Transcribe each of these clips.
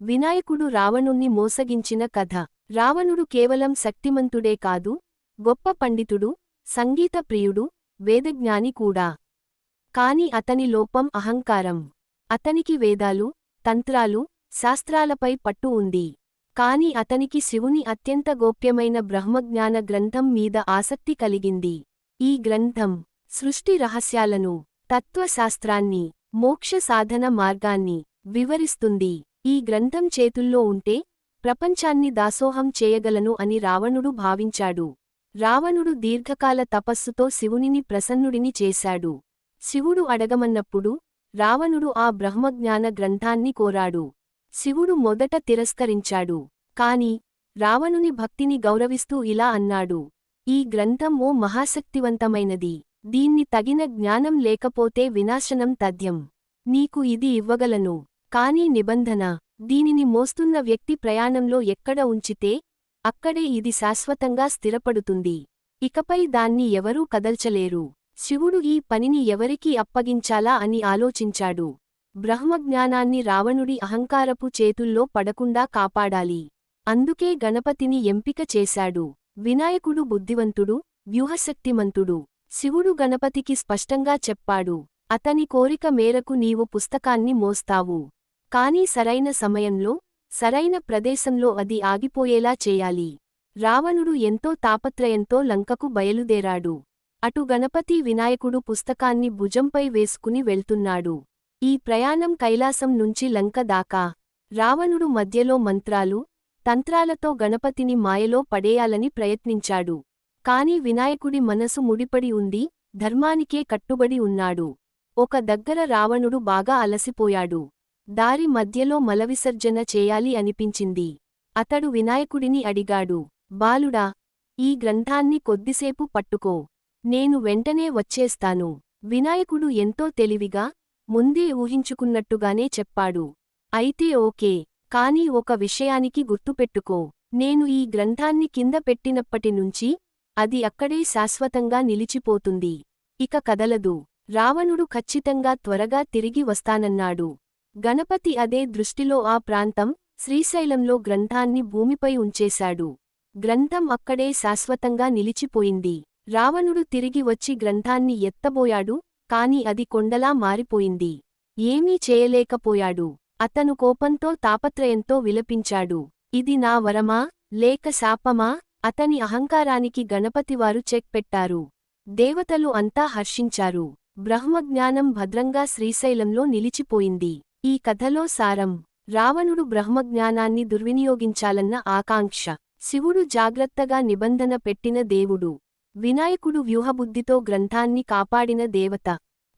వినాయకుడు రావణుణ్ణి మోసగించిన కథ. రావణుడు కేవలం శక్తిమంతుడే కాదు, గొప్ప పండితుడు, సంగీత ప్రియుడు, వేదజ్ఞాని కూడా. కాని అతని లోపం అహంకారం. అతనికి వేదాలు, తంత్రాలు, శాస్త్రాలపై పట్టు ఉంది. కాని అతనికి శివుని అత్యంత గోప్యమైన బ్రహ్మజ్ఞాన గ్రంథం మీద ఆసక్తి కలిగింది. ఈ గ్రంథం సృష్టి రహస్యాలను, తత్వశాస్త్రాన్ని, మోక్ష సాధన మార్గాన్ని వివరిస్తుంది. ఈ గ్రంథం చేతుల్లో ఉంటే ప్రపంచాన్ని దాసోహం చేయగలను అని రావణుడు భావించాడు. రావణుడు దీర్ఘకాల తపస్సుతో శివునిని ప్రసన్నుడిని చేశాడు. శివుడు అడగమన్నప్పుడు రావణుడు ఆ బ్రహ్మజ్ఞాన గ్రంథాన్ని కోరాడు. శివుడు మొదట తిరస్కరించాడు. కాని రావణుని భక్తిని గౌరవిస్తూ ఇలా అన్నాడు: ఈ గ్రంథం ఓ మహాశక్తివంతమైనది. దీన్ని తగిన జ్ఞానం లేకపోతే వినాశనం తథ్యం. నీకు ఇది ఇవ్వగలను. కానీ నిబంధన: దీనిని మోస్తున్న వ్యక్తి ప్రయాణంలో ఎక్కడ ఉంచితే అక్కడే ఇది శాశ్వతంగా స్థిరపడుతుంది. ఇకపై దాన్ని ఎవరూ కదల్చలేరు. శివుడు ఈ పనిని ఎవరికి అప్పగించాలా అని ఆలోచించాడు. బ్రహ్మజ్ఞానాన్ని రావణుడి అహంకారపు చేతుల్లో పడకుండా కాపాడాలి. అందుకే గణపతిని ఎంపిక చేశాడు. వినాయకుడు బుద్ధివంతుడు, వ్యూహశక్తిమంతుడు. శివుడు గణపతికి స్పష్టంగా చెప్పాడు: అతని కోరిక మేరకు నీవు పుస్తకాన్ని మోస్తావు. కానీ సరైన సమయంలో, సరైన ప్రదేశంలో అది ఆగిపోయేలా చేయాలి. రావణుడు ఎంతో తాపత్రయంతో లంకకు బయలుదేరాడు. అటు గణపతి వినాయకుడు పుస్తకాన్ని భుజంపై వేసుకుని వెళ్తున్నాడు. ఈ ప్రయాణం కైలాసం నుంచి లంక దాకా. రావణుడు మధ్యలో మంత్రాలు, తంత్రాలతో గణపతిని మాయలో పడేయాలని ప్రయత్నించాడు. కాని వినాయకుడి మనసు ముడిపడి ఉంది, ధర్మానికే కట్టుబడి ఉన్నాడు. ఒక దగ్గర రావణుడు బాగా అలసిపోయాడు. దారి మధ్యలో మలవిసర్జన చేయాలి అనిపించింది. అతడు వినాయకుడిని అడిగాడు: బాలుడా, ఈ గ్రంథాన్ని కొద్దిసేపు పట్టుకో. నేను వెంటనే వచ్చేస్తాను. వినాయకుడు ఎంతో తెలివిగా, ముందే ఊహించుకున్నట్టుగానే చెప్పాడు: అయితే ఓకే. కాని ఒక విషయానికి గుర్తుపెట్టుకో. నేను ఈ గ్రంథాన్ని కింద పెట్టినప్పటినుంచి అది అక్కడే శాశ్వతంగా నిలిచిపోతుంది. ఇక కదలదు. రావణుడు ఖచ్చితంగా త్వరగా తిరిగి వస్తానన్నాడు. గణపతి అదే దృష్టిలో ఆ ప్రాంతం, శ్రీశైలంలో గ్రంథాన్ని భూమిపై ఉంచేశాడు. గ్రంథం అక్కడే శాశ్వతంగా నిలిచిపోయింది. రావణుడు తిరిగి వచ్చి గ్రంథాన్ని ఎత్తబోయాడు. కాని అది కొండలా మారిపోయింది. ఏమీ చేయలేకపోయాడు. అతను కోపంతో తాపత్రయంతో విలపించాడు: ఇది నా వరమా, లేక శాపమా? అతని అహంకారానికి గణపతివారు చెక్ పెట్టారు. దేవతలు అంతా హర్షించారు. బ్రహ్మజ్ఞానం భద్రంగా శ్రీశైలంలో నిలిచిపోయింది. ఈ కథలో సారం: రావణుడు బ్రహ్మజ్ఞానాన్ని దుర్వినియోగించాలన్న ఆకాంక్ష. శివుడు జాగ్రత్తగా నిబంధన పెట్టిన దేవుడు. వినాయకుడు వ్యూహబుద్ధితో గ్రంథాన్ని కాపాడిన దేవత.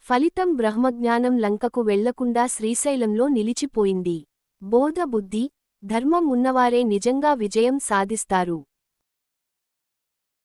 ఫలితం బ్రహ్మజ్ఞానం లంకకు వెళ్లకుండా శ్రీశైలంలో నిలిచిపోయింది. బోధ బుద్ధి, ధర్మం ఉన్నవారే నిజంగా విజయం సాధిస్తారు.